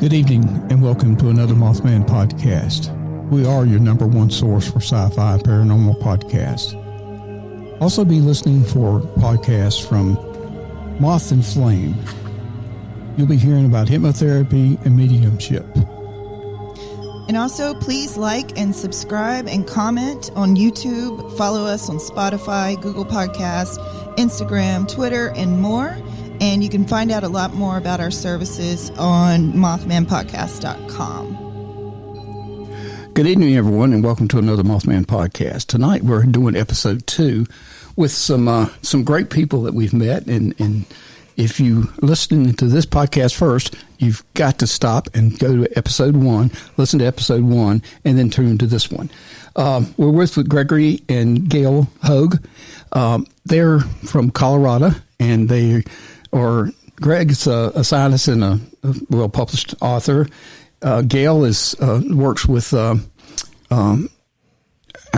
Good evening and welcome to another Mothman podcast. We are your number one source for sci-fi paranormal podcasts. Also be listening for podcasts from Moth and Flame. You'll be hearing about hypnotherapy and mediumship. And also please like and subscribe and comment on YouTube. Follow us on Spotify, Google Podcasts, Instagram, Twitter, and more. And you can find out a lot more about our services on mothmanpodcast.com. Good evening, everyone, and welcome to another Mothman podcast. Tonight we're doing episode 2 with some great people that we've met. And if you listen to this podcast first, you've got to stop and go to episode 1, listen to episode 1, and then turn to this one. We're with Gregory and Gail Hoag. They're from Colorado, and Greg's a scientist and a well-published author. Gail works with, I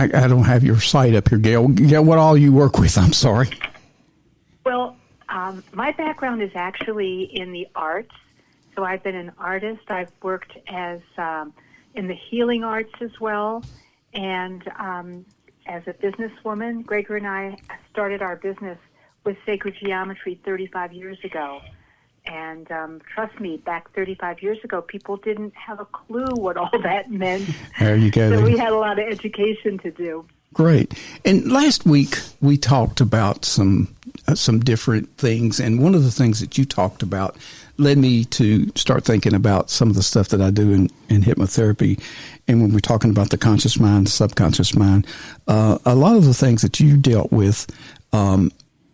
don't have your site up here, Gail. Gail, what all you work with? I'm sorry. Well, my background is actually in the arts. So I've been an artist. I've worked as in the healing arts as well. And as a businesswoman, Gregory and I started our business with Sacred Geometry 35 years ago. And trust me, back 35 years ago, people didn't have a clue what all that meant. There you go. So we had a lot of education to do. Great. And last week we talked about some different things, and one of the things that you talked about led me to start thinking about some of the stuff that I do in hypnotherapy. And when we're talking about the conscious mind, the subconscious mind, a lot of the things that you dealt with,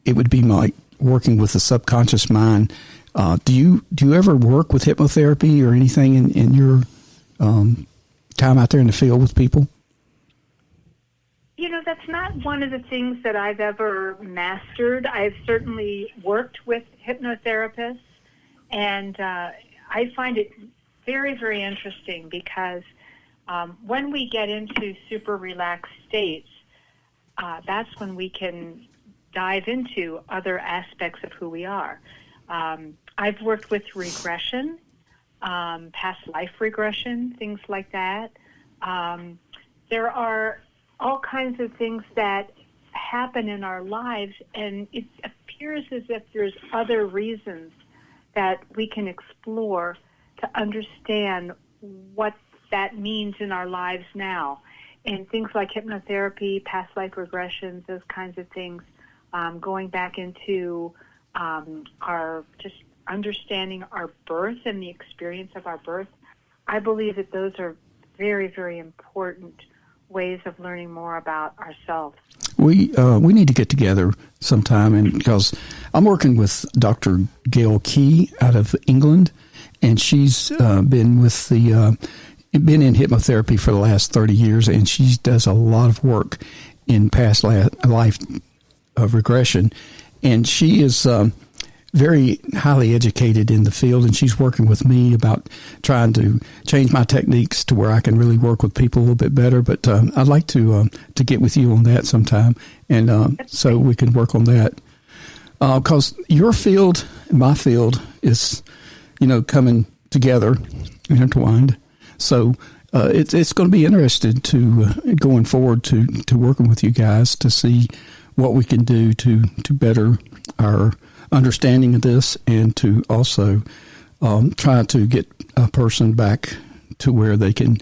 it would be like working with the subconscious mind. Do you ever work with hypnotherapy or anything in your time out there in the field with people? You know, that's not one of the things that I've ever mastered. I've certainly worked with hypnotherapists, and I find it very, very interesting because when we get into super relaxed states, that's when we can dive into other aspects of who we are. I've worked with regression, past life regression, things like that. There are all kinds of things that happen in our lives, and it appears as if there's other reasons that we can explore to understand what that means in our lives now. And things like hypnotherapy, past life regressions, those kinds of things, going back into our just understanding our birth and the experience of our birth. I believe that those are very, very important ways of learning more about ourselves. We need to get together sometime, and because I'm working with Dr. Gayle Key out of England, and she's been in hypnotherapy for the last 30 years, and she does a lot of work in past life regression, and she is very highly educated in the field, and she's working with me about trying to change my techniques to where I can really work with people a little bit better. But I'd like to get with you on that sometime, and so we can work on that. Because your field and my field is, coming together, intertwined. So it's going to be interesting to going forward to working with you guys to see what we can do to better our understanding of this, and to also try to get a person back to where they can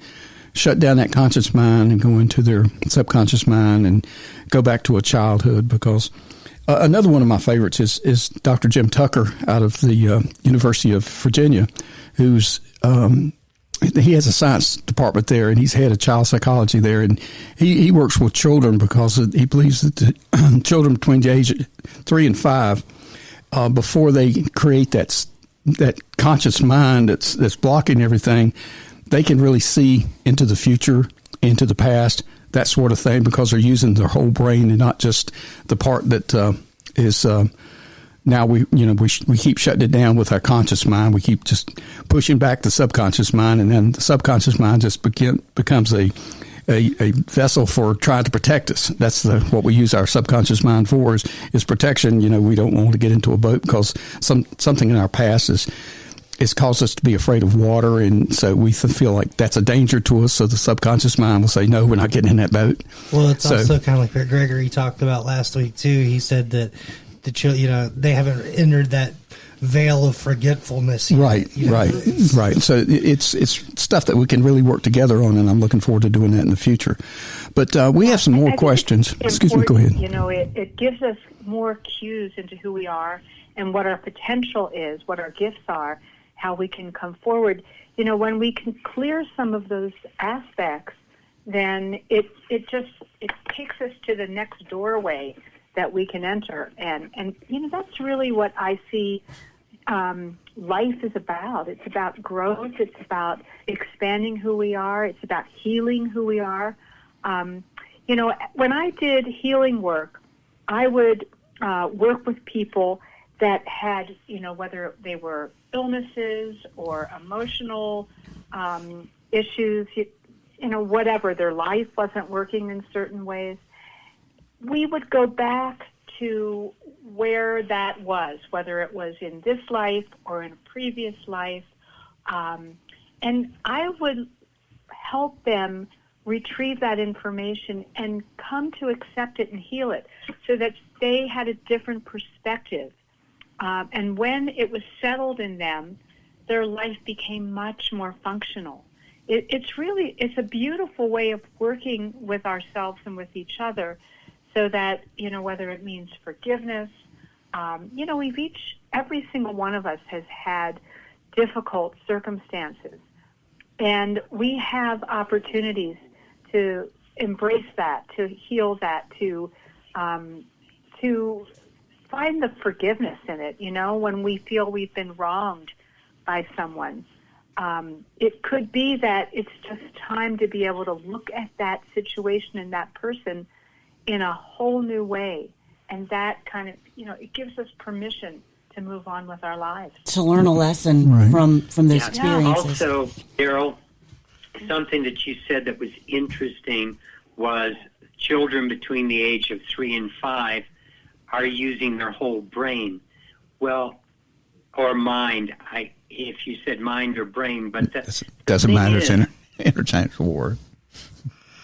shut down that conscious mind and go into their subconscious mind and go back to a childhood. Because another one of my favorites is Dr. Jim Tucker out of the University of Virginia, who's he has a science department there, and he's head of child psychology there, and he works with children because he believes that the children between the age of 3 and 5, before they create that conscious mind that's blocking everything, they can really see into the future, into the past, that sort of thing, because they're using their whole brain and not just the part that is. Now we keep shutting it down with our conscious mind. We keep just pushing back the subconscious mind, and then the subconscious mind just becomes a vessel for trying to protect us. That's what we use our subconscious mind for is protection. We don't want to get into a boat because something in our past it's caused us to be afraid of water, and so we feel like that's a danger to us. So the subconscious mind will say, "No, we're not getting in that boat." Well, it's also kind of like what Gregory talked about last week too. He said that the children, they haven't entered that veil of forgetfulness yet, right. So it's stuff that we can really work together on, and I'm looking forward to doing that in the future. But we have some more questions. Excuse me, go ahead. It gives us more cues into who we are and what our potential is, what our gifts are, how we can come forward. When we can clear some of those aspects, then it takes us to the next doorway that we can enter. And that's really what I see life is about. It's about growth. It's about expanding who we are. It's about healing who we are. When I did healing work, I would work with people that had, whether they were illnesses or emotional issues, whatever, their life wasn't working in certain ways. We would go back to where that was, whether it was in this life or in a previous life. And I would help them retrieve that information and come to accept it and heal it so that they had a different perspective. And when it was settled in them, their life became much more functional. It's a beautiful way of working with ourselves and with each other, so that, whether it means forgiveness, every single one of us has had difficult circumstances, and we have opportunities to embrace that, to heal that, to find the forgiveness in it, when we feel we've been wronged by someone. It could be that it's just time to be able to look at that situation and that person in a whole new way. And that kind of, it gives us permission to move on with our lives. To learn a lesson from those experiences. Also, Daryl, something that you said that was interesting was children between the age of 3 and 5 are using their whole brain. Well, or mind. If you said mind or brain, but that doesn't matter. It's an interchangeable word.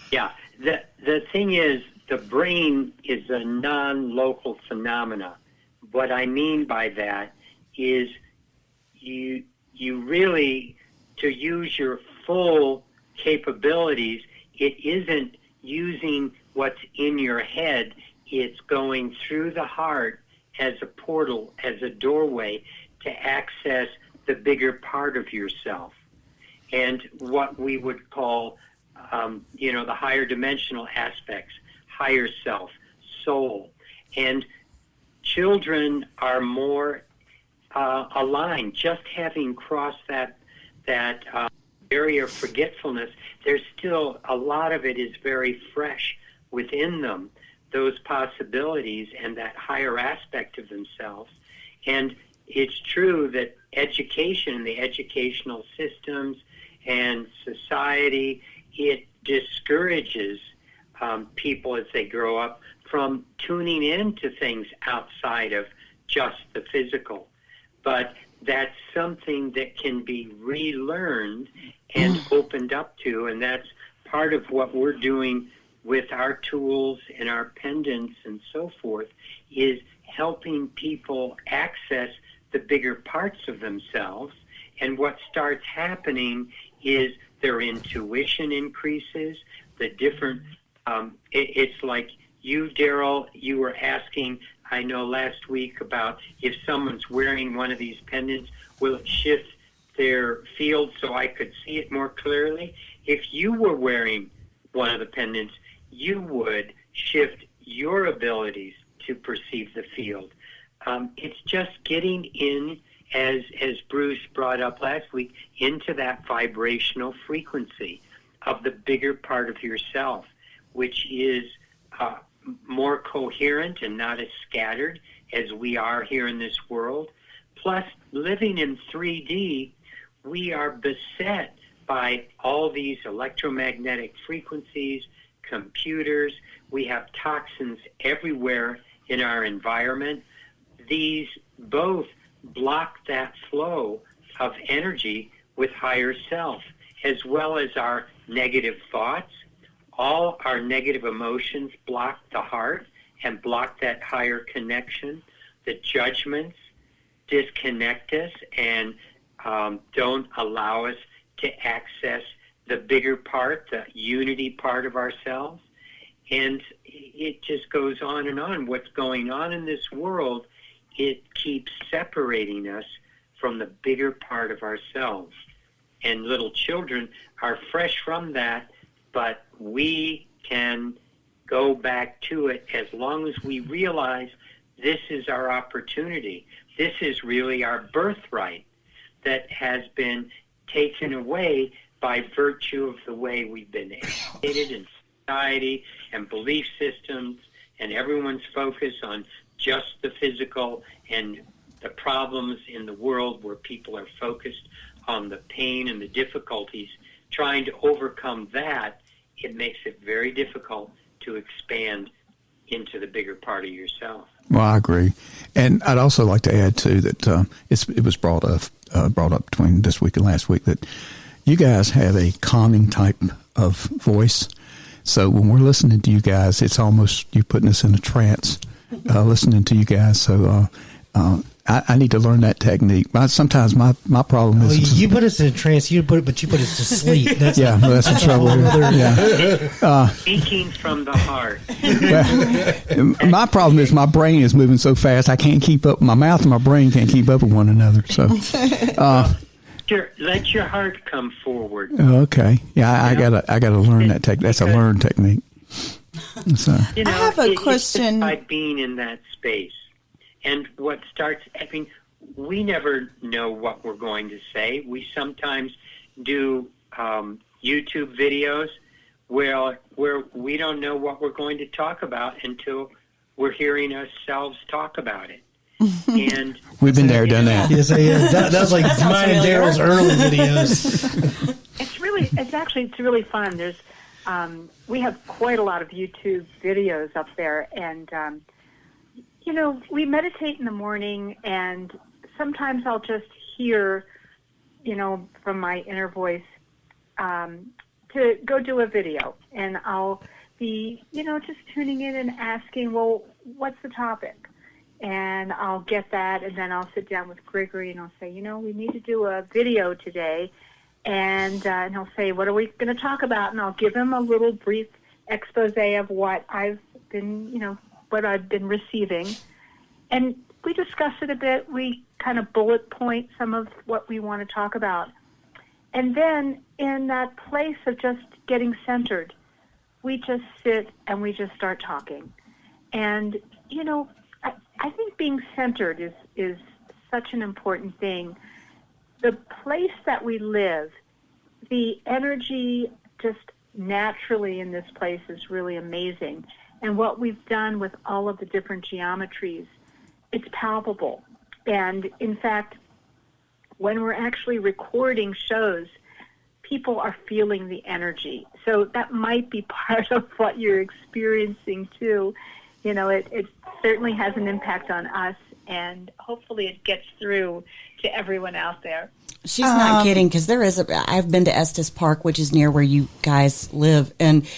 Yeah. The thing is, the brain is a non-local phenomena. What I mean by that is you really, to use your full capabilities, it isn't using what's in your head. It's going through the heart as a portal, as a doorway to access the bigger part of yourself. And what we would call, the higher dimensional aspects, higher self, soul. And children are more aligned. Just having crossed that area of forgetfulness, there's still a lot of it is very fresh within them, those possibilities and that higher aspect of themselves. And it's true that education, the educational systems and society, it discourages people as they grow up from tuning into things outside of just the physical. But that's something that can be relearned and opened up to, and that's part of what we're doing with our tools and our pendants and so forth, is helping people access the bigger parts of themselves. And what starts happening is their intuition increases, the different, it's like you, Daryl, you were asking, I know last week, about if someone's wearing one of these pendants, will it shift their field so I could see it more clearly? If you were wearing one of the pendants, you would shift your abilities to perceive the field. It's just getting in, as Bruce brought up last week, into that vibrational frequency of the bigger part of yourself, which is more coherent and not as scattered as we are here in this world. Plus, living in 3D, we are beset by all these electromagnetic frequencies, computers. We have toxins everywhere in our environment. These both block that flow of energy with higher self, as well as our negative thoughts. All our negative emotions block the heart and block that higher connection. The judgments disconnect us and don't allow us to access the bigger part, the unity part of ourselves. And it just goes on and on. What's going on in this world, it keeps separating us from the bigger part of ourselves. And little children are fresh from that, but we can go back to it as long as we realize this is our opportunity. This is really our birthright that has been taken away by virtue of the way we've been educated in society and belief systems, and everyone's focus on just the physical and the problems in the world where people are focused on the pain and the difficulties. Trying to overcome that, it makes it very difficult to expand into the bigger part of yourself. Well, I agree. And I'd also like to add, too, that it was brought up between this week and last week that you guys have a calming type of voice. So when we're listening to you guys, it's almost you putting us in a trance listening to you guys. So I need to learn that technique. Sometimes my problem is... you put us in a trance, but you put us to sleep. That's that's the trouble. Yeah. Speaking from the heart. My problem is my brain is moving so fast I can't keep up. My mouth and my brain can't keep up with one another. So, let your heart come forward. Okay. Yeah, I gotta learn that technique. That's a learned technique. So, I have a question. It's just by being in that space. And what starts, we never know what we're going to say. We sometimes do YouTube videos where we don't know what we're going to talk about until we're hearing ourselves talk about it. And we've been there, done that. Yes, that was like mine and Daryl's early videos. It's really fun. There's we have quite a lot of YouTube videos up there, and we meditate in the morning, and sometimes I'll just hear, from my inner voice, to go do a video, and I'll be, just tuning in and asking, well, what's the topic? And I'll get that, and then I'll sit down with Gregory, and I'll say, we need to do a video today, and he'll say, what are we going to talk about? And I'll give him a little brief expose of what I've been, what I've been receiving. And we discuss it a bit. We kind of bullet point some of what we want to talk about. And then in that place of just getting centered, we just sit and we just start talking. And, I think being centered is such an important thing. The place that we live, the energy just naturally in this place is really amazing. And what we've done with all of the different geometries, it's palpable. And in fact, when we're actually recording shows, people are feeling the energy. So that might be part of what you're experiencing too. It certainly has an impact on us, and hopefully it gets through to everyone out there. She's not kidding, because I've been to Estes Park, which is near where you guys live, and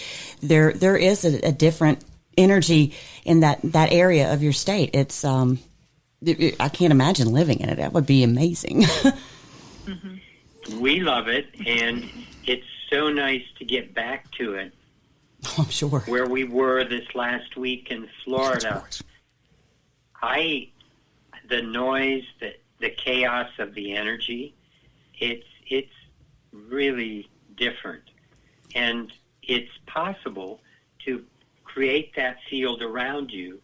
there is a different energy in that area of your state. It's I can't imagine living in it. That would be amazing. Mm-hmm. We love it, and it's so nice to get back to it. Oh, I'm sure. Where we were this last week in Florida, the noise, the chaos of the energy, it's really different, and it's possible to create that field around you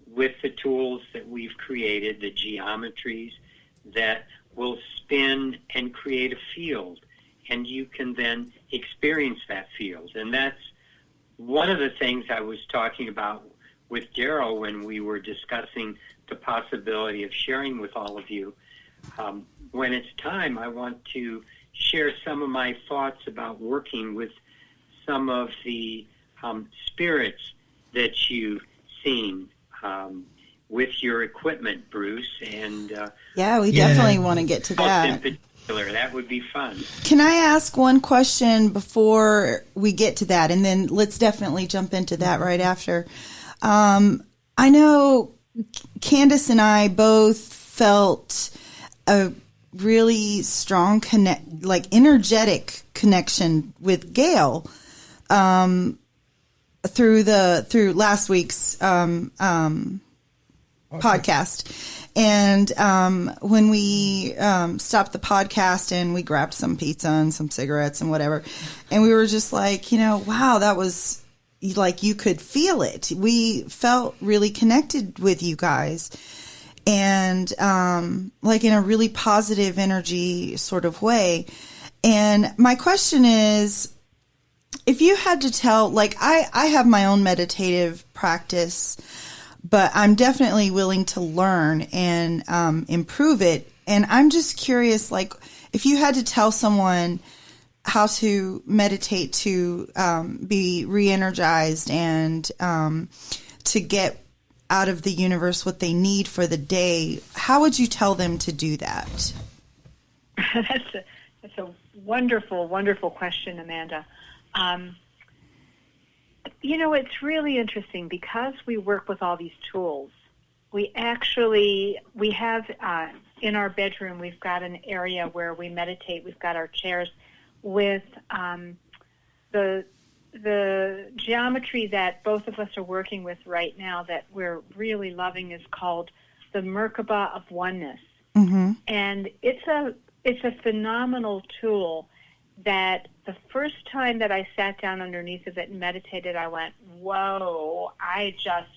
with the tools that we've created, the geometries that will spin and create a field, and you can then experience that field. And that's one of the things I was talking about with Daryl when we were discussing the possibility of sharing with all of you. When it's time, I want to share some of my thoughts about working with some of the spirits that you've seen with your equipment, Bruce, and we definitely want to get to in that. particular. That would be fun. Can I ask one question before we get to that, and then let's definitely jump into that right after. I know Candace and I both felt a really strong energetic connection with Gail through last week's podcast. And when we stopped the podcast and we grabbed some pizza and some cigarettes and whatever, and we were just like, wow, that was like, you could feel it. We felt really connected with you guys, and like in a really positive energy sort of way. And my question is, if you had to tell, like, I have my own meditative practice, but I'm definitely willing to learn and improve it. And I'm just curious, like, if you had to tell someone how to meditate to be re-energized and to get out of the universe what they need for the day, how would you tell them to do that? That's a wonderful, wonderful question, Amanda. It's really interesting because we work with all these tools. We have in our bedroom, we've got an area where we meditate. We've got our chairs with the geometry that both of us are working with right now that we're really loving is called the Merkaba of Oneness. Mm-hmm. And it's a phenomenal tool that the first time that I sat down underneath of it and meditated, I went, whoa, I just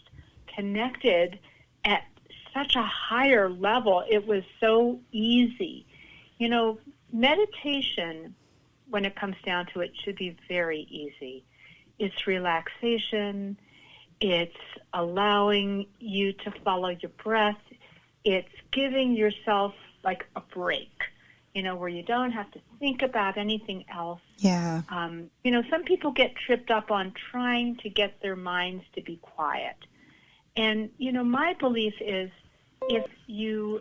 connected at such a higher level. It was so easy. Meditation, when it comes down to it, should be very easy. It's relaxation. It's allowing you to follow your breath. It's giving yourself like a break, where you don't have to think about anything else. Yeah. Some people get tripped up on trying to get their minds to be quiet. And, my belief is if you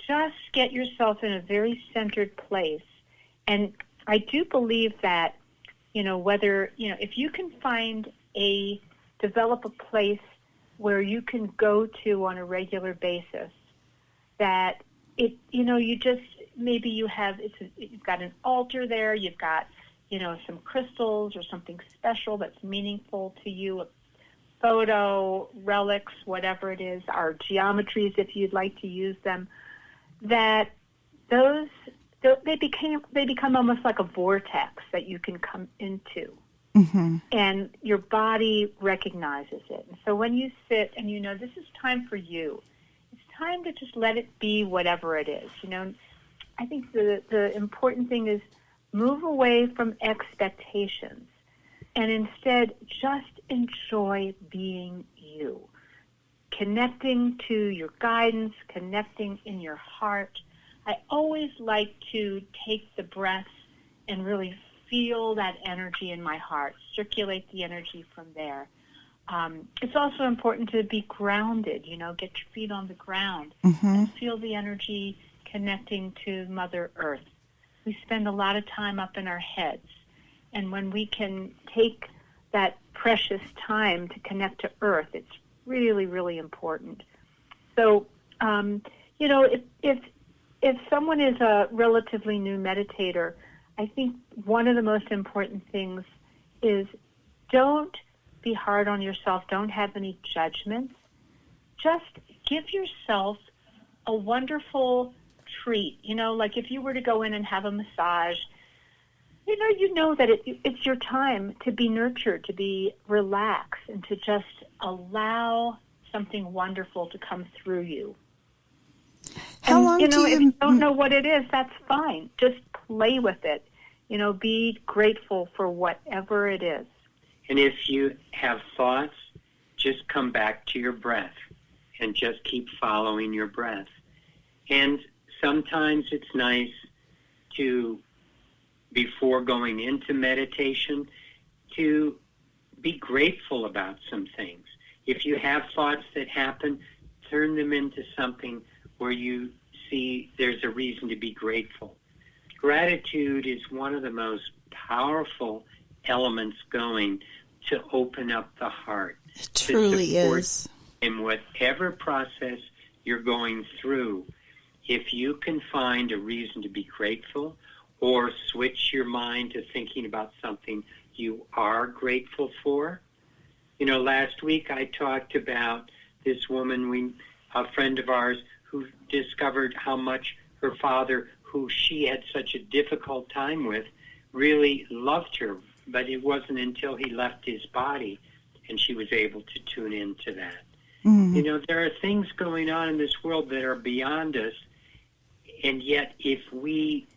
just get yourself in a very centered place, and I do believe that, if you can develop a place where you can go to on a regular basis, that maybe you've got an altar there, you've got, some crystals or something special that's meaningful to you, a photo, relics, whatever it is, our geometries if you'd like to use them, that they become almost like a vortex that you can come into. Mm-hmm. And your body recognizes it. And so when you sit and this is time for you, it's time to just let it be whatever it is. I think the important thing is move away from expectations and instead just enjoy being you, connecting to your guidance, connecting in your heart. I always like to take the breath and really feel that energy in my heart, circulate the energy from there. It's also important to be grounded, get your feet on the ground, mm-hmm. and feel the energy connecting to Mother Earth. We spend a lot of time up in our heads, and when we can take that precious time to connect to Earth, it's really, really important. So, if someone is a relatively new meditator, I think one of the most important things is don't be hard on yourself. Don't have any judgments. Just give yourself a wonderful treat. Like if you were to go in and have a massage, you know that it's your time to be nurtured, to be relaxed, and to just allow something wonderful to come through you. How long if you don't know what it is, that's fine. Just play with it. Be grateful for whatever it is. And if you have thoughts, just come back to your breath and just keep following your breath. And sometimes it's nice to, before going into meditation, to be grateful about some things. If you have thoughts that happen, turn them into something where you see there's a reason to be grateful. Gratitude is one of the most powerful elements going to open up the heart. It truly is. In whatever process you're going through, if you can find a reason to be grateful or switch your mind to thinking about something you are grateful for. Last week I talked about this woman, a friend of ours, who discovered how much her father, who she had such a difficult time with, really loved her. But it wasn't until he left his body and she was able to tune into that. Mm-hmm. There are things going on in this world that are beyond us, and yet if we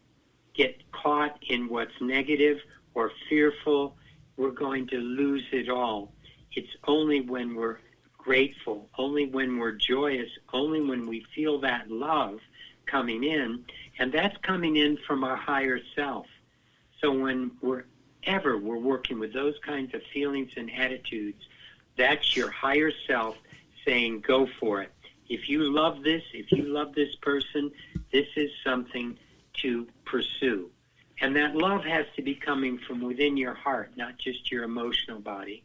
get caught in what's negative or fearful, we're going to lose it all. It's only when we're grateful, only when we're joyous, only when we feel that love coming in, and that's coming in from our higher self. So when we're working with those kinds of feelings and attitudes, that's your higher self saying, go for it. If you love this person, this is something to pursue. And that love has to be coming from within your heart, not just your emotional body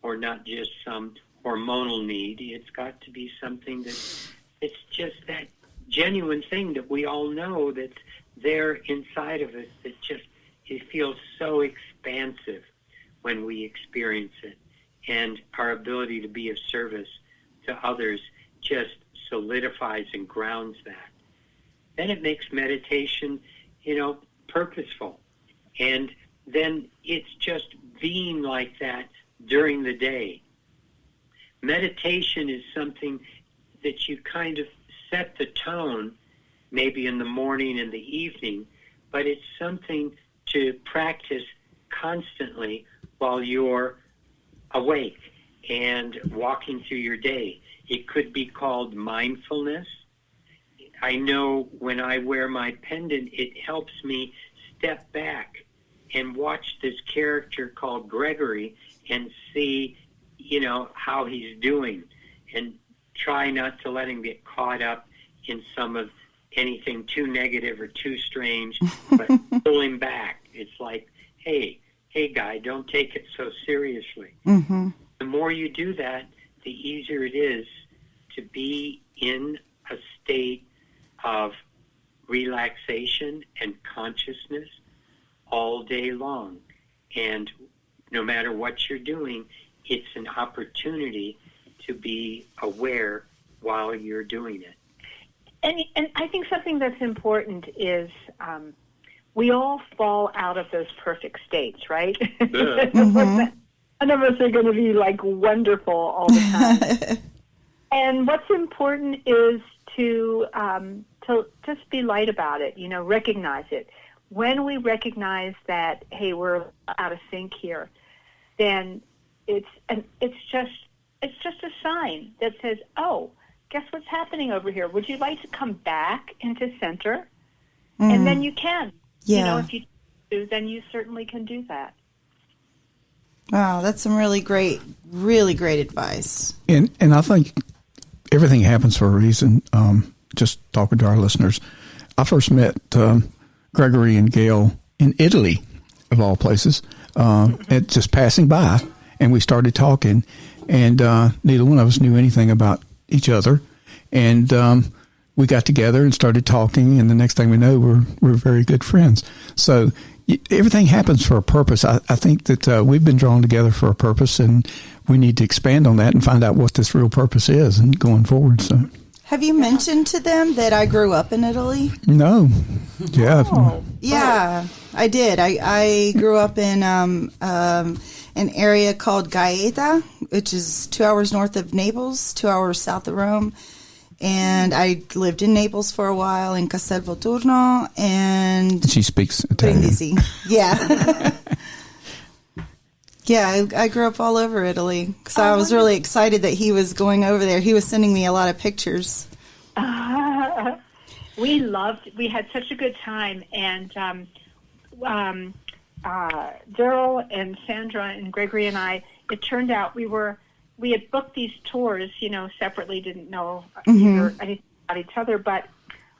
or not just some hormonal need. It's got to be something it's just that genuine thing that we all know that's there inside of us that just, it feels so expansive when we experience it. And our ability to be of service to others just solidifies and grounds that. Then it makes meditation, purposeful. And then it's just being like that during the day. Meditation is something that you kind of set the tone, maybe in the morning and the evening, but it's something to practice constantly while you're awake and walking through your day. It could be called mindfulness. I know when I wear my pendant, it helps me step back and watch this character called Gregory and see, how he's doing, and try not to let him get caught up in some of anything too negative or too strange, but pull him back. It's like, hey guy, don't take it so seriously. Mm-hmm. The more you do that, the easier it is to be in a state of relaxation and consciousness all day long. And no matter what you're doing, it's an opportunity to be aware while you're doing it. And I think something that's important is we all fall out of those perfect states, right? Mm-hmm. None of us are going to be like wonderful all the time. And what's important is to just be light about it, recognize it. When we recognize that, hey, we're out of sync here, then it's just a sign that says, oh, guess what's happening over here? Would you like to come back into center? Mm. And then you can. Yeah. If you do, then you certainly can do that. Wow, that's some really great advice. And I think everything happens for a reason. Just talking to our listeners, I first met Gregory and Gail in Italy, of all places, at just passing by, and we started talking, and neither one of us knew anything about each other, and we got together and started talking, and the next thing we know, we're very good friends. So everything happens for a purpose. I think that we've been drawn together for a purpose, and we need to expand on that and find out what this real purpose is and going forward. So, have you mentioned to them that I grew up in Italy? No. Yeah. Oh. Yeah, I did. I grew up in an area called Gaeta, which is 2 hours north of Naples, 2 hours south of Rome. And I lived in Naples for a while, in Castel Volturno, and she speaks Italian. Brindisi. Yeah. Yeah, I grew up all over Italy, so I was really excited that he was going over there. He was sending me a lot of pictures. We had such a good time, and Daryl and Sandra and Gregory and I, it turned out we were we had booked these tours, separately, didn't know either anything about each other, but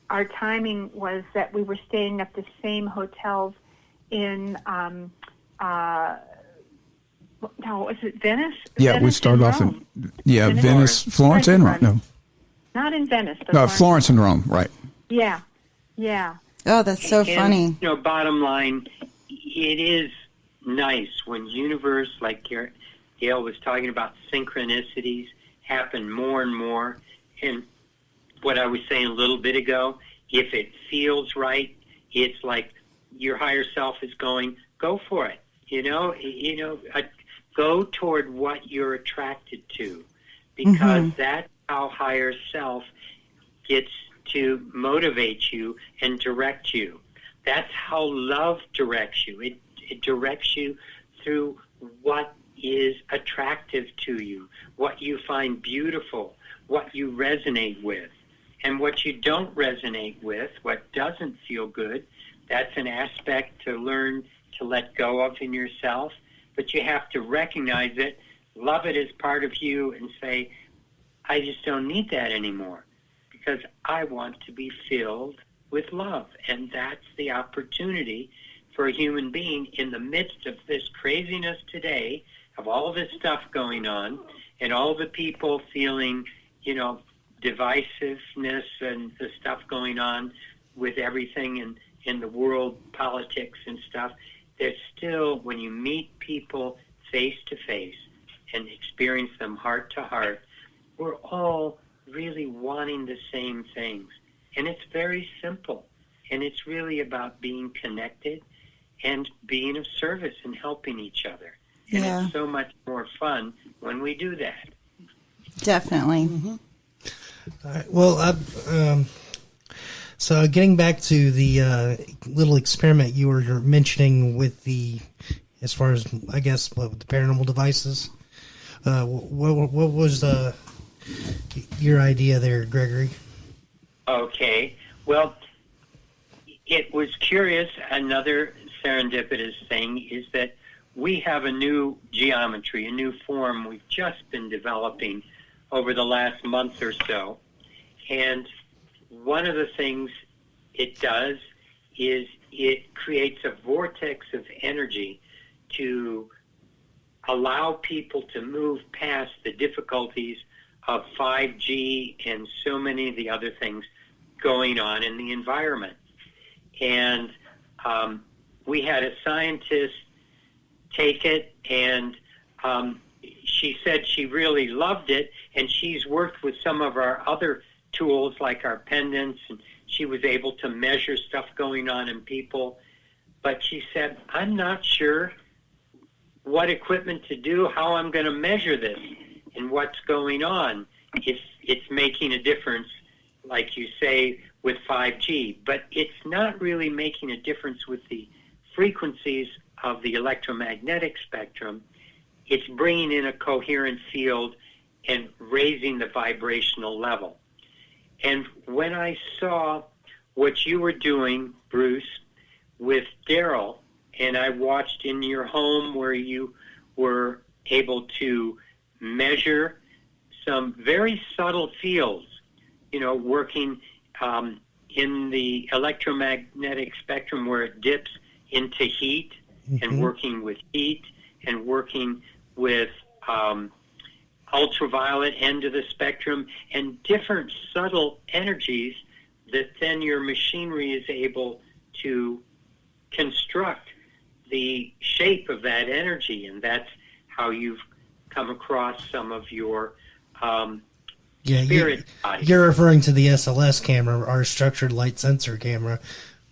our timing was that we were staying at the same hotels in, was it Venice? Yeah, Venice we started off Rome. in Venice, Florence, and Rome. No, not in Venice. But no, Florence and Rome, right? Yeah. Oh, that's so funny. Bottom line, it is nice when universe, like Gail was talking about, synchronicities happen more and more. And what I was saying a little bit ago, if it feels right, it's like your higher self is going, go for it. Go toward what you're attracted to, because that's how higher self gets to motivate you and direct you. That's how love directs you. It directs you through what is attractive to you, what you find beautiful, what you resonate with. And what you don't resonate with, what doesn't feel good, that's an aspect to learn to let go of in yourself. But you have to recognize it, love it as part of you, and say, I just don't need that anymore, because I want to be filled with love. And that's the opportunity for a human being in the midst of this craziness today, of all this stuff going on, and all the people feeling, divisiveness and the stuff going on with everything in the world, politics and stuff. There's still, when you meet people face to face and experience them heart to heart, we're all really wanting the same things. And it's very simple. And it's really about being connected and being of service and helping each other. And it's so much more fun when we do that. Definitely. All right. Well, so getting back to the little experiment you were mentioning with as far as, I guess, with the paranormal devices, what was your idea there, Gregory? Okay. Well, it was curious. Another serendipitous thing is that we have a new geometry, a new form we've just been developing over the last month or so. And one of the things it does is it creates a vortex of energy to allow people to move past the difficulties of 5G and so many of the other things going on in the environment. And we had a scientist take it, and she said she really loved it, and she's worked with some of our other tools like our pendants, and she was able to measure stuff going on in people. But she said, I'm not sure what equipment to do, how I'm going to measure this and what's going on, if it's making a difference, like you say, with 5G. But it's not really making a difference with the frequencies of the electromagnetic spectrum. It's bringing in a coherent field and raising the vibrational level. And when I saw what you were doing, Bruce, with Daryl, and I watched in your home where you were able to measure some very subtle fields, working in the electromagnetic spectrum where it dips into heat, and working with heat, and working with ultraviolet end of the spectrum, and different subtle energies that then your machinery is able to construct the shape of that energy. And that's how you've come across some of your spirit bodies. You're referring to the SLS camera, our structured light sensor camera.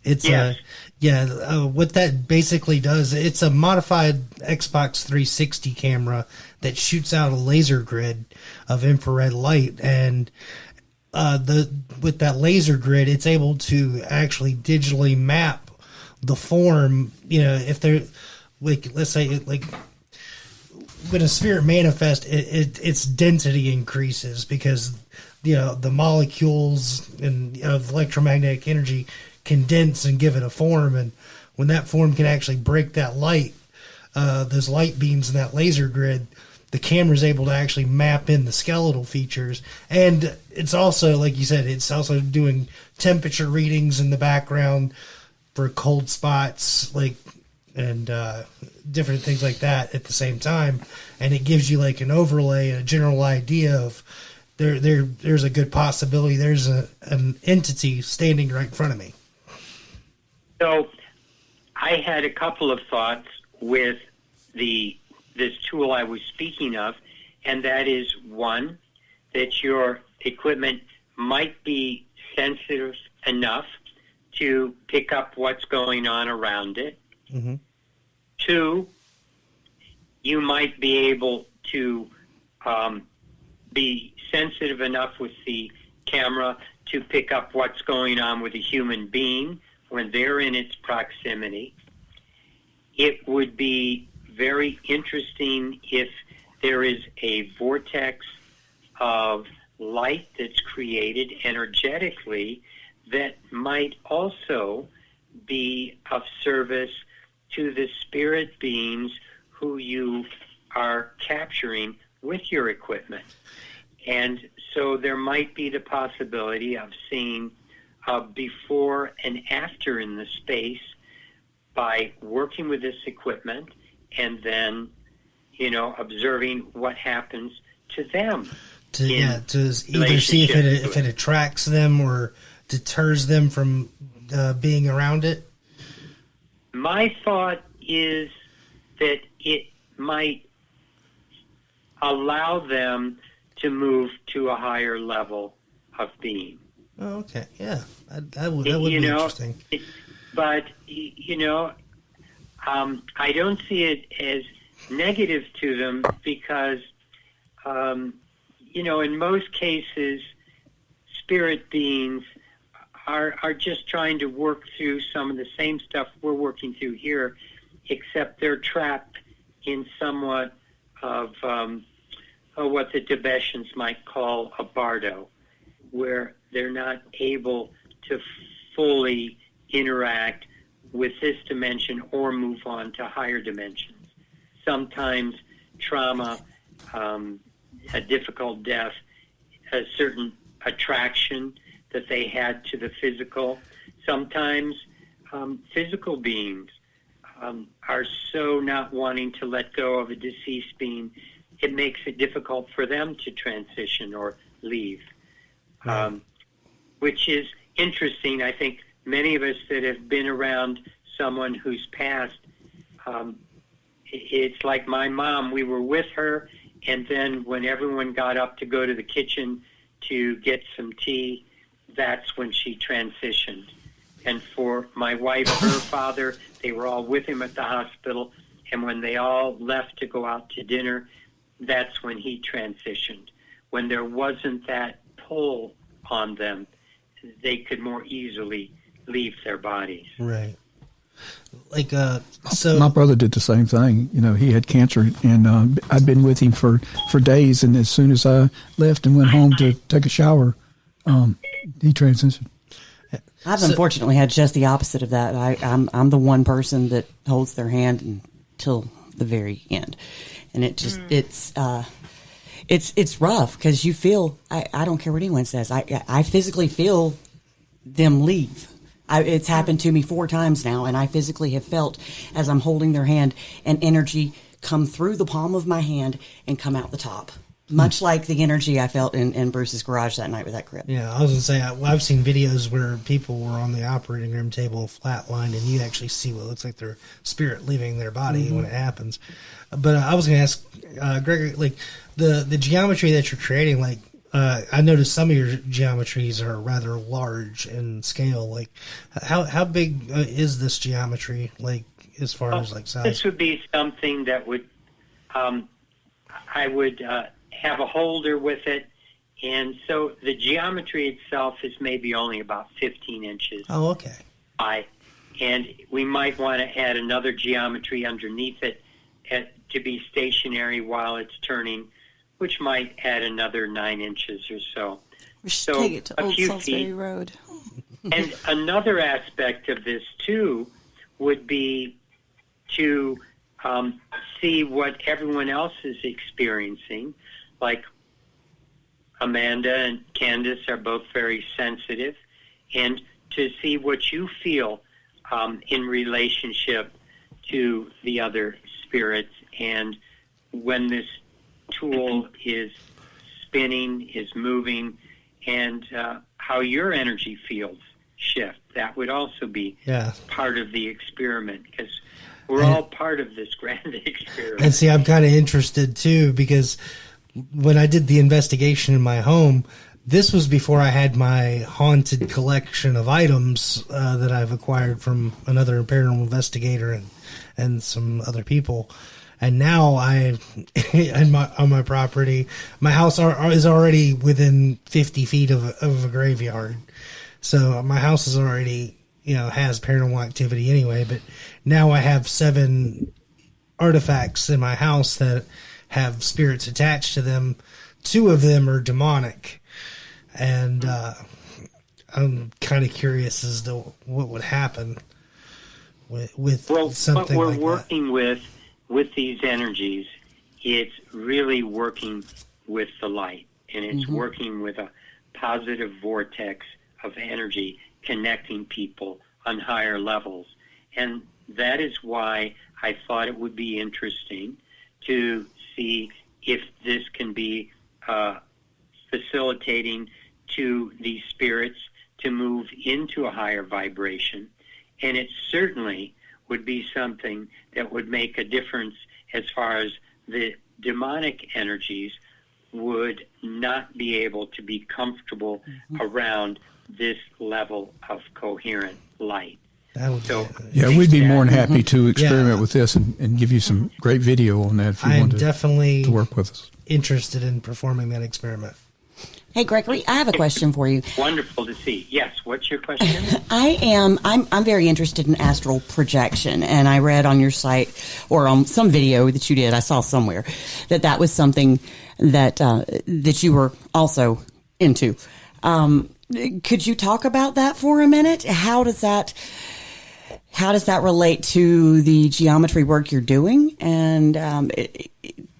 It's yes. What that basically does, it's a modified Xbox 360 camera that shoots out a laser grid of infrared light, and with that laser grid, it's able to actually digitally map the form. If they're let's say when a spirit manifests, its density increases because the molecules and of electromagnetic energy condense and give it a form, and when that form can actually break that light, those light beams in that laser grid, the camera's able to actually map in the skeletal features. And it's also, like you said, it's also doing temperature readings in the background for cold spots, like, and different things like that at the same time. And it gives you like an overlay, a general idea of there's a good possibility there's an entity standing right in front of me. So I had a couple of thoughts with this tool I was speaking of, and that is, one, that your equipment might be sensitive enough to pick up what's going on around it. Mm-hmm. Two, you might be able to be sensitive enough with the camera to pick up what's going on with a human being when they're in its proximity. It would be very interesting if there is a vortex of light that's created energetically that might also be of service to the spirit beings who you are capturing with your equipment. And so there might be the possibility of seeing a before and after in the space by working with this equipment and then, observing what happens to them. To either see if it attracts them or deters them from being around it. My thought is that it might allow them to move to a higher level of being. Oh, okay. Yeah. That would be interesting. But I don't see it as negative to them because, in most cases, spirit beings are just trying to work through some of the same stuff we're working through here, except they're trapped in somewhat of what the Tibetans might call a bardo, where they're not able to fully interact with this dimension or move on to higher dimensions. Sometimes trauma, a difficult death, a certain attraction that they had to the physical. Sometimes physical beings are so not wanting to let go of a deceased being, it makes it difficult for them to transition or leave, which is interesting. I think many of us that have been around someone who's passed, it's like my mom. We were with her, and then when everyone got up to go to the kitchen to get some tea, that's when she transitioned. And for my wife, her father, they were all with him at the hospital, and when they all left to go out to dinner, that's when he transitioned. When there wasn't that pull on them, they could more easily leave their bodies. Right. Like, so my brother did the same thing. He had cancer, and I'd been with him for days. And as soon as I left and went home to take a shower, he transitioned. I've unfortunately had just the opposite of that. I'm the one person that holds their hand until the very end, and it just it's rough because you feel I don't care what anyone says. I physically feel them leave. It's happened to me 4 times now, and I physically have felt as I'm holding their hand an energy come through the palm of my hand and come out the top. Much like the energy I felt in Bruce's garage that night with that grip. Yeah, I was going to say, I've seen videos where people were on the operating room table flatlined, and you actually see what looks like their spirit leaving their body when it happens. But I was going to ask, Gregory, like, the geometry that you're creating, like, I noticed some of your geometries are rather large in scale. Like, how big is this geometry, like, as far as, like, size? This would be something that would, I would have a holder with it, and so the geometry itself is maybe only about 15 inches. Oh, okay. High, and we might want to add another geometry underneath it to be stationary while it's turning, which might add another 9 inches or so. We should take it to Old Salisbury feet. Road. And another aspect of this, too, would be to see what everyone else is experiencing, like Amanda and Candace are both very sensitive, and to see what you feel in relationship to the other spirits, and when this tool is spinning, is moving, and how your energy fields shift. That would also be part of the experiment, because we're all part of this grand experiment. And see, I'm kind of interested too, because when I did the investigation in my home, this was before I had my haunted collection of items that I've acquired from another paranormal investigator and some other people. And now on my property, my house is already within 50 feet of a graveyard. So my house is already, has paranormal activity anyway. But now I have 7 artifacts in my house that have spirits attached to them. 2 of them are demonic. And I'm kind of curious as to what would happen with something like that. What we're working with these energies, it's really working with the light, and it's working with a positive vortex of energy connecting people on higher levels. And that is why I thought it would be interesting to see if this can be facilitating to these spirits to move into a higher vibration. And it certainly would be something that would make a difference as far as the demonic energies would not be able to be comfortable around this level of coherent light. We'd be more than happy to experiment with this and give you some great video on that if you want to work with us. Interested in performing that experiment. Hey, Gregory, I have a question for you. Wonderful to see. Yes, what's your question? I'm very interested in astral projection, and I read on your site or on some video that you did, I saw somewhere, that was something that you were also into. Could you talk about that for a minute? How does that relate to the geometry work you're doing? And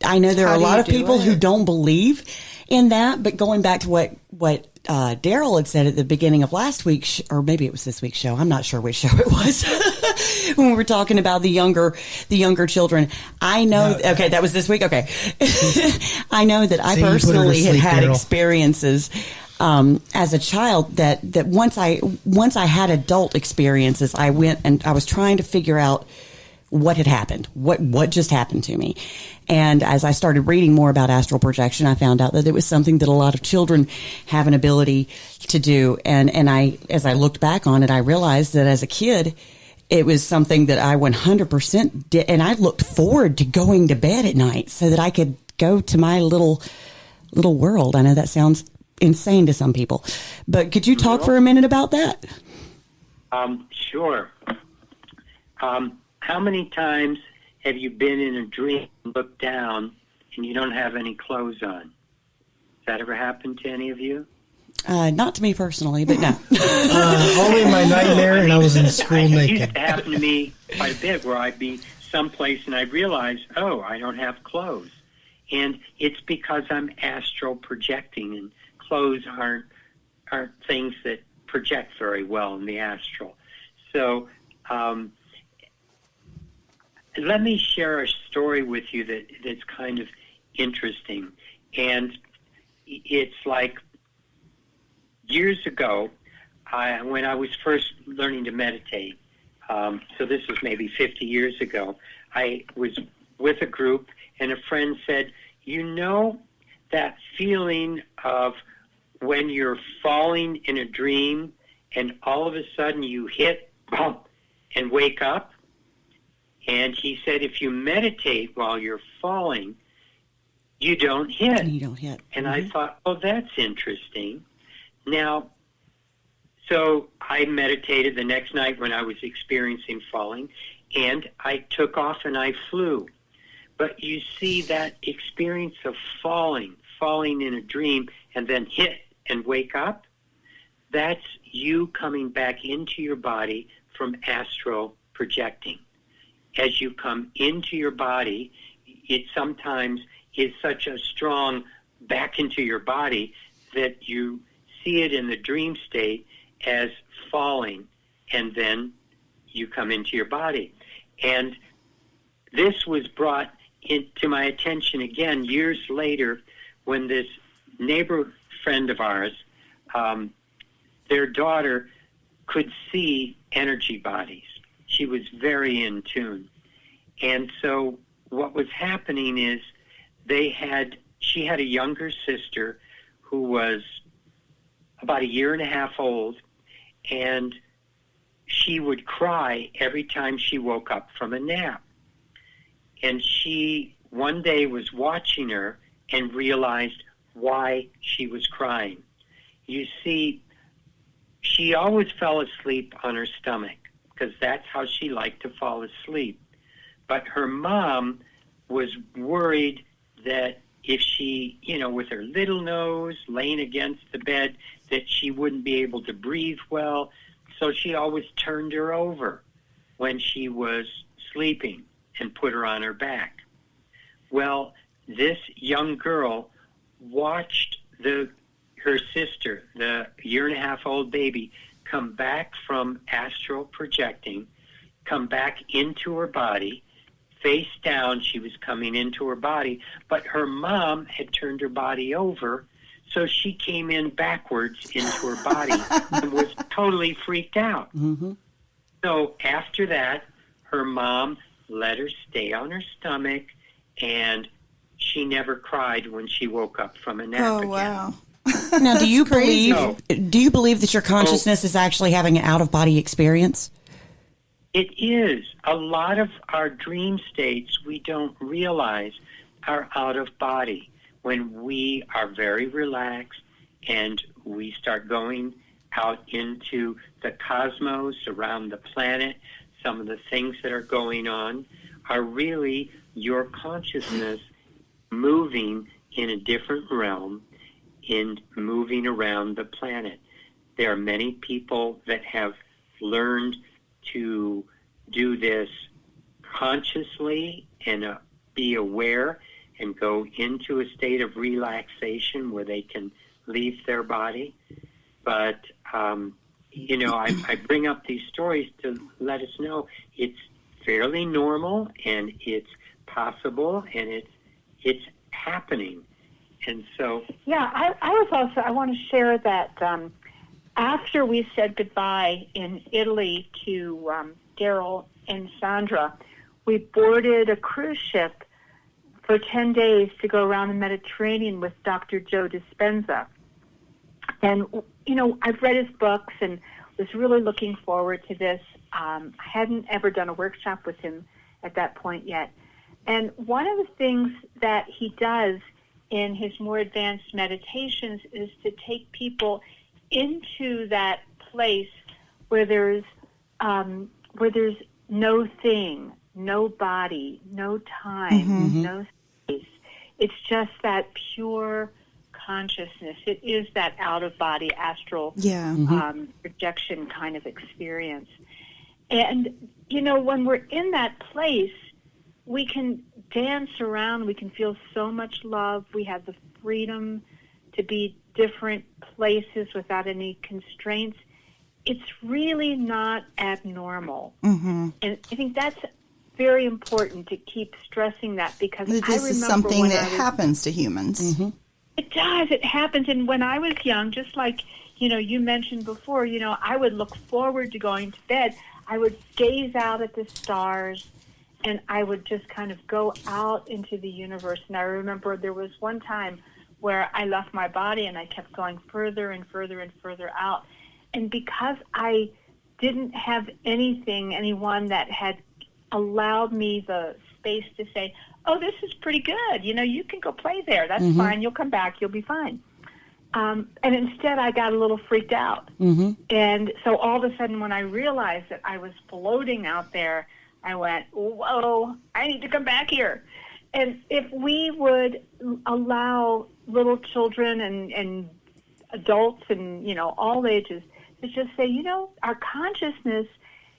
I know there are a lot of people who don't believe in that, but going back to what Daryl had said at the beginning of last week's, or maybe it was this week's show, I'm not sure which show it was, when we were talking about the younger children. I know, okay, that was this week, okay. I know that I personally had experiences as a child that once I had adult experiences, I went and I was trying to figure out what had happened, what just happened to me. And as I started reading more about astral projection, I found out that it was something that a lot of children have an ability to do. And as I looked back on it, I realized that as a kid, it was something that I 100% did. And I looked forward to going to bed at night so that I could go to my little world. I know that sounds insane to some people, but could you talk for a minute about that? Sure. How many times have you been in a dream and looked down and you don't have any clothes on? Has that ever happened to any of you? Not to me personally, but no. Only in my nightmare, and I was in school naked. It used to happen to me quite a bit, where I'd be someplace and I'd realize, I don't have clothes. And it's because I'm astral projecting, and clothes aren't things that project very well in the astral. So let me share a story with you that's kind of interesting. And it's like years ago, when I was first learning to meditate, so this was maybe 50 years ago, I was with a group, and a friend said, that feeling of when you're falling in a dream and all of a sudden you hit, bump, and wake up? And he said, if you meditate while you're falling, you don't hit. And I thought, that's interesting. Now, so I meditated the next night when I was experiencing falling, and I took off and I flew. But you see, that experience of falling in a dream and then hit and wake up, that's you coming back into your body from astral projecting. As you come into your body, it sometimes is such a strong back into your body that you see it in the dream state as falling, and then you come into your body. And this was brought into my attention again years later when this neighbor friend of ours, their daughter could see energy bodies. She was very in tune. And so what was happening is she had a younger sister who was about a year and a half old, and she would cry every time she woke up from a nap. And she one day was watching her and realized why she was crying. You see, she always fell asleep on her stomach because that's how she liked to fall asleep. But her mom was worried that if she, with her little nose laying against the bed, that she wouldn't be able to breathe well. So she always turned her over when she was sleeping and put her on her back. Well, this young girl watched her sister, the year-and-a-half-old baby, come back from astral projecting, come back into her body, face down. She was coming into her body, but her mom had turned her body over, so she came in backwards into her body and was totally freaked out. Mm-hmm. So after that, her mom let her stay on her stomach, and she never cried when she woke up from a nap again. Wow. Now, do you crazy. believe that your consciousness is actually having an out-of-body experience? It is. A lot of our dream states we don't realize are out of body when we are very relaxed and we start going out into the cosmos, around the planet. Some of the things that are going on are really your consciousness moving in a different realm and moving around the planet. There are many people that have learned to do this consciously and be aware and go into a state of relaxation where they can leave their body. But, I bring up these stories to let us know it's fairly normal and it's possible and it's happening. And so... Yeah, I want to share that after we said goodbye in Italy to Daryl and Sandra, we boarded a cruise ship for 10 days to go around the Mediterranean with Dr. Joe Dispenza. And, I've read his books and was really looking forward to this. I hadn't ever done a workshop with him at that point yet. And one of the things that he does in his more advanced meditations is to take people into that place where there's no thing, no body, no time, no space. It's just that pure consciousness. It is that out-of-body astral projection kind of experience. And, when we're in that place, we can dance around. We can feel so much love. We have the freedom to be different places without any constraints. It's really not abnormal. Mm-hmm. And I think that's very important to keep stressing that because this is something that happens to humans. Mm-hmm. It does. It happens. And when I was young, just like, you mentioned before, I would look forward to going to bed. I would gaze out at the stars, and I would just kind of go out into the universe. And I remember there was one time where I left my body, and I kept going further and further and further out. And because I didn't have anyone that had allowed me the space to say, oh, this is pretty good. You can go play there. That's fine. You'll come back. You'll be fine. And instead, I got a little freaked out. Mm-hmm. And so all of a sudden, when I realized that I was floating out there, I went, whoa, I need to come back here. And if we would allow little children and adults and, all ages to just say, our consciousness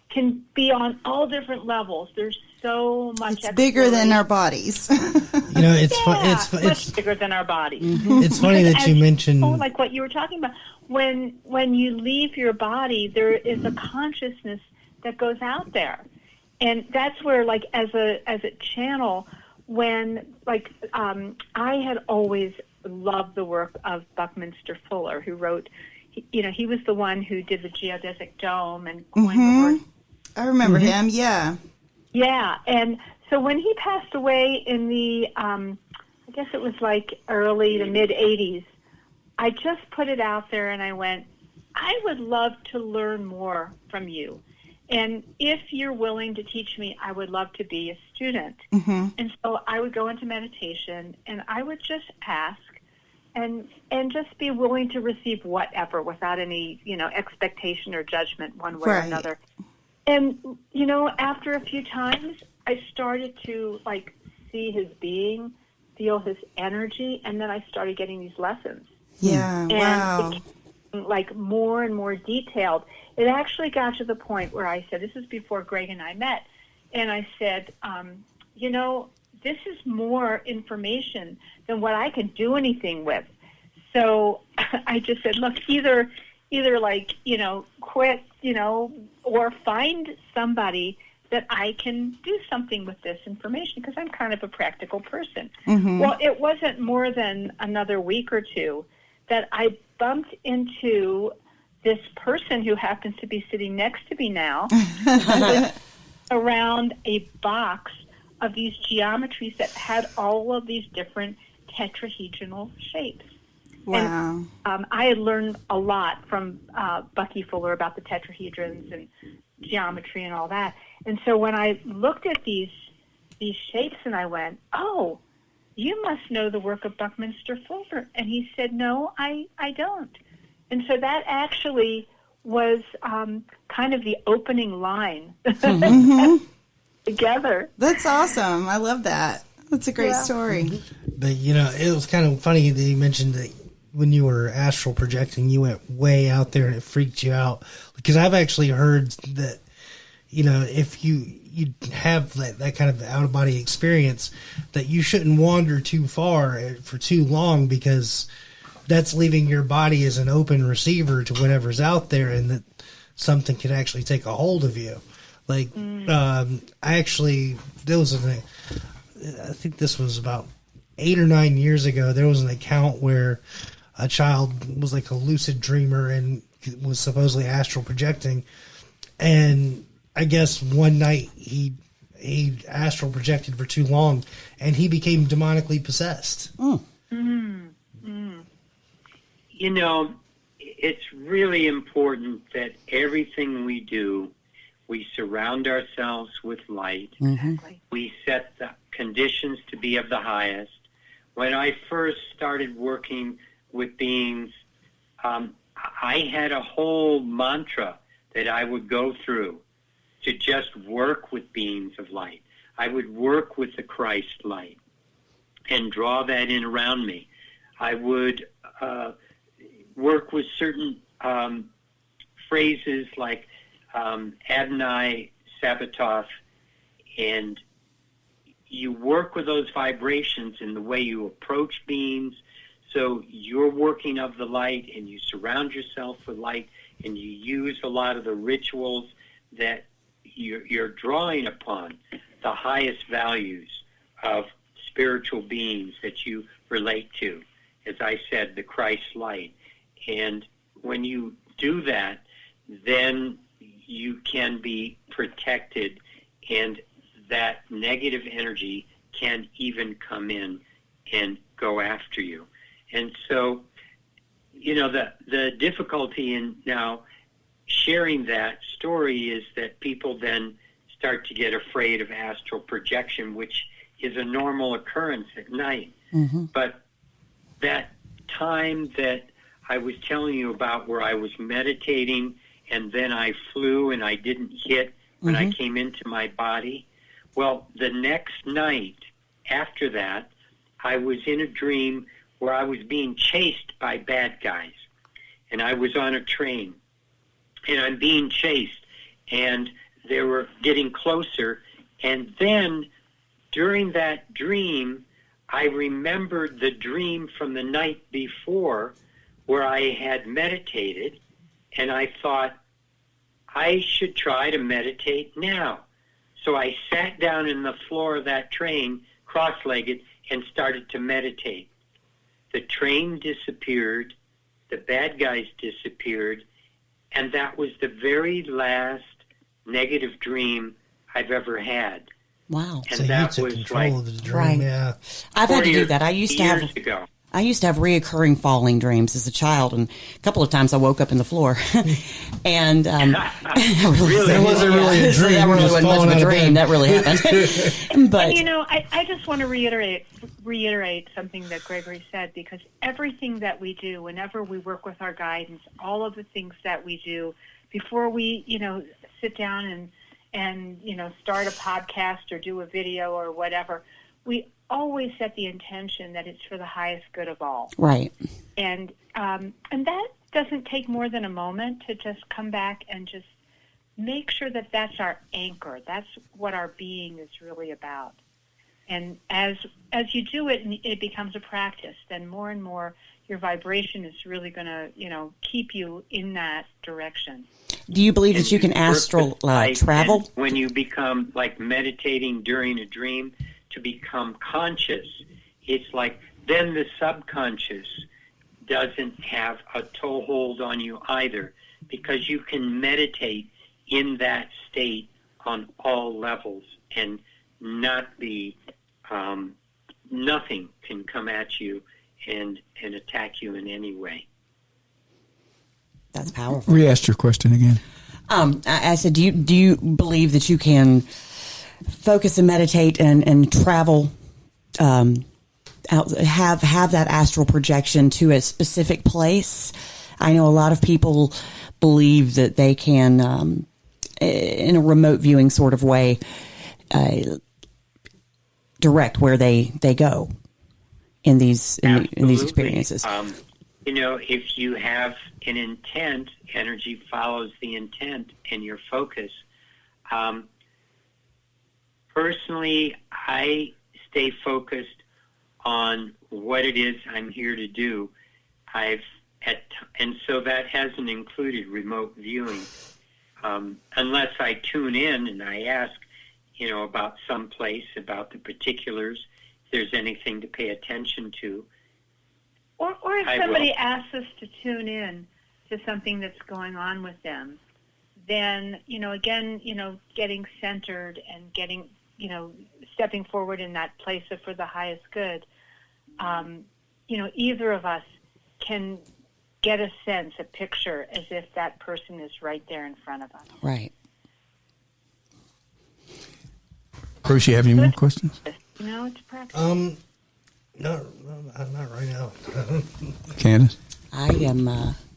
can be on all different levels. There's so much. It's bigger than our bodies. It's much bigger than our bodies. Mm-hmm. It's funny that you mentioned, like what you were talking about. When you leave your body, there is a consciousness that goes out there, and that's where, like, as a channel, when I had always loved the work of Buckminster Fuller, who wrote. He was the one who did the geodesic dome and coined the word. I remember him, yeah. Yeah, and so when he passed away in the, I guess it was like early to mid-'80s, I just put it out there and I went, I would love to learn more from you. And if you're willing to teach me, I would love to be a student. Mm-hmm. And so I would go into meditation and I would just ask, and just be willing to receive whatever without any, expectation or judgment one way or another. And, after a few times, I started to, see his being, feel his energy, and then I started getting these lessons. Yeah, and wow. it became, more and more detailed. It actually got to the point where I said, this is before Greg and I met, and I said, this is more information than what I can do anything with. So I just said, look, either quit, or find somebody that I can do something with this information, because I'm kind of a practical person. Mm-hmm. Well, it wasn't more than another week or two that I bumped into this person who happens to be sitting next to me now around a box of these geometries that had all of these different tetrahedral shapes. Wow. And I had learned a lot from Bucky Fuller about the tetrahedrons and geometry and all that. And so when I looked at these shapes and I went, oh, you must know the work of Buckminster Fuller. And he said, no, I don't. And so that actually was kind of the opening line together. That's awesome. I love that. That's a great story. But, it was kind of funny that you mentioned that when you were astral projecting, you went way out there and it freaked you out. Because I've actually heard that, if you have that kind of out-of-body experience, that you shouldn't wander too far for too long, because that's leaving your body as an open receiver to whatever's out there, and that something could actually take a hold of you. I think this was about 8 or 9 years ago. There was an account where a child was like a lucid dreamer and was supposedly astral projecting. And I guess one night he astral projected for too long and he became demonically possessed. Mm. Mm. It's really important that everything we do, we surround ourselves with light. Mm-hmm. We set the conditions to be of the highest. When I first started working with beings, I had a whole mantra that I would go through to just work with beings of light. I would work with the Christ light and draw that in around me. I would work with certain phrases like Adonai Sabbatoth, and you work with those vibrations in the way you approach beings. So you're working of the light and you surround yourself with light and you use a lot of the rituals that you're drawing upon the highest values of spiritual beings that you relate to. As I said, the Christ light. And when you do that, then you can be protected, and that negative energy can even come in and go after you. And so, the difficulty in now sharing that story is that people then start to get afraid of astral projection, which is a normal occurrence at night. Mm-hmm. But that time that I was telling you about where I was meditating and then I flew and I didn't hit when I came into my body, well, the next night after that, I was in a dream where I was being chased by bad guys. And I was on a train, and I'm being chased, and they were getting closer. And then during that dream, I remembered the dream from the night before where I had meditated, and I thought, I should try to meditate now. So I sat down in the floor of that train, cross-legged, and started to meditate. The train disappeared, the bad guys disappeared, and that was the very last negative dream I've ever had. Wow. And So you that took was control like of the dream, Right. yeah. I've had to 40 do that. I used to years have ago. reoccurring falling dreams as a child, and a couple of times I woke up in the floor. And Really? That wasn't really a So dream. that you really just wasn't much falling of a out of dream. bed. That really happened. But And, you know, I just want to reiterate something that Gregory said, because everything that we do, whenever we work with our guidance, all of the things that we do before we, you know, sit down and you know, start a podcast or do a video or whatever, we always set the intention that it's for the highest good of all. right. And that doesn't take more than a moment to just come back and just make sure that that's our anchor. That's what our being is really about. And as you do it, and it becomes a practice, then more and more your vibration is really going to, you know, keep you in that direction. Do you believe that you can astral travel? And when you become like meditating during a dream, to become conscious, it's like then the subconscious doesn't have a toehold on you either, because you can meditate in that state on all levels and not be nothing can come at you and attack you in any way. That's powerful. Re-ask your question again. I said, do you believe that you can focus and meditate and travel, out, have that astral projection to a specific place? I know a lot of people believe that they can, in a remote viewing sort of way, direct where they go in these experiences. You know, if you have an intent, energy follows the intent and your focus. Personally, I stay focused on what it is I'm here to do. And so that hasn't included remote viewing. Unless I tune in and I ask, you know, about some place, about the particulars, if there's anything to pay attention to. Or if somebody asks us to tune in to something that's going on with them, then, you know, again, you know, getting centered and getting, you know, stepping forward in that place of for the highest good, you know, either of us can get a sense, a picture, as if that person is right there in front of us. Right. Bruce, you have any more questions? You know, it's practice. No, not right now. Candace? I am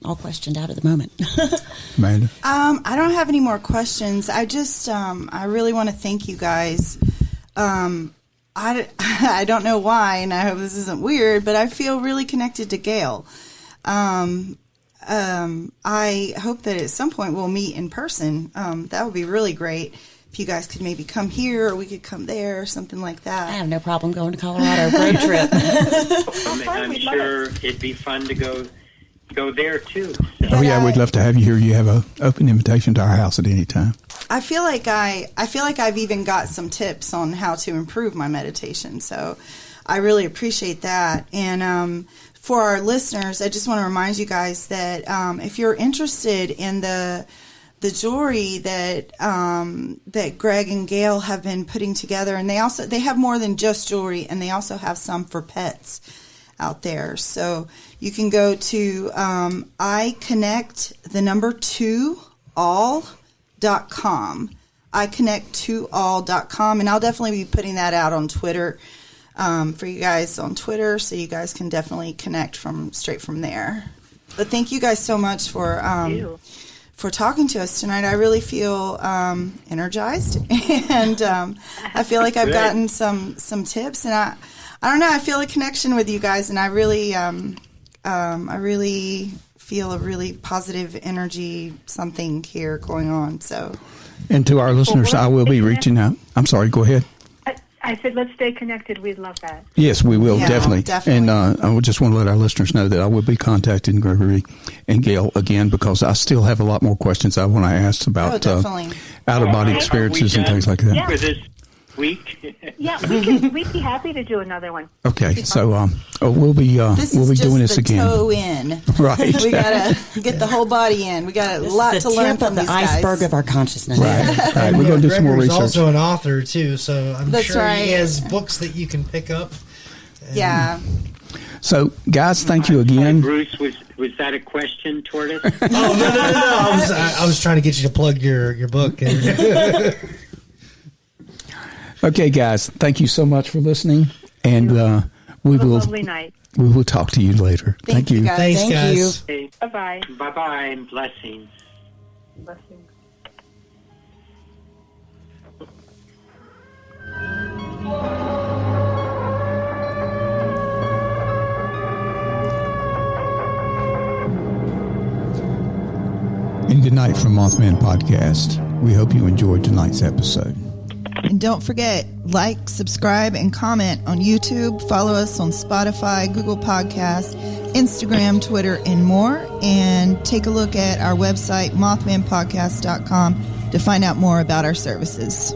all questioned out at the moment. Amanda? I don't have any more questions. I just, I really want to thank you guys. I don't know why, and I hope this isn't weird, but I feel really connected to Gail. I hope that at some point we'll meet in person. That would be really great. If you guys could maybe come here or we could come there or something like that. I have no problem going to Colorado road trip. I'm sure it'd be fun to go there too. So. Oh yeah, we'd love to have you here. You have an open invitation to our house at any time. I feel like I've even got some tips on how to improve my meditation. So I really appreciate that. And for our listeners, I just want to remind you guys that if you're interested in the jewelry that that Greg and Gail have been putting together, and they have more than just jewelry, and they also have some for pets out there. So you can go to iConnect2all.com, iConnect2all.com, and I'll definitely be putting that out on Twitter for you guys on Twitter, so you guys can definitely connect straight from there. But thank you guys so much for talking to us tonight. I really feel energized, and I feel like I've gotten some tips, and I don't know. I feel a connection with you guys, and I really feel a really positive energy something here going on. So And to our listeners, I will be reaching out. I'm sorry, go ahead. I said, let's stay connected. We'd love that. Yes, we will, definitely. Definitely. And I would just want to let our listeners know that I will be contacting Gregory and Gail again, because I still have a lot more questions I want to ask about out-of-body experiences and things like that. Yeah. For this week. Yeah, we'd be happy to do another one. Okay, so we'll be doing this again. Toe in. Right. We gotta get the whole body in. We got a lot to learn from the these iceberg guys. of our consciousness. Right. We're going to do some more Gregory's research. also an author too, so I'm That's sure right. he has books that you can pick up. Yeah. So, guys, thank you again. Bruce, was that a question toward us? Oh no! I was trying to get you to plug your book. Okay, guys, thank you so much for listening, and we Have a will lovely night. we will talk to you later. Thank you. guys. Thanks, Thank guys. you. Okay. Bye-bye. Bye-bye and blessings. Blessings. And good night from Mothman Podcast. We hope you enjoyed tonight's episode. And don't forget, like, subscribe, and comment on YouTube. Follow us on Spotify, Google Podcasts, Instagram, Twitter, and more. And take a look at our website, mothmanpodcast.com, to find out more about our services.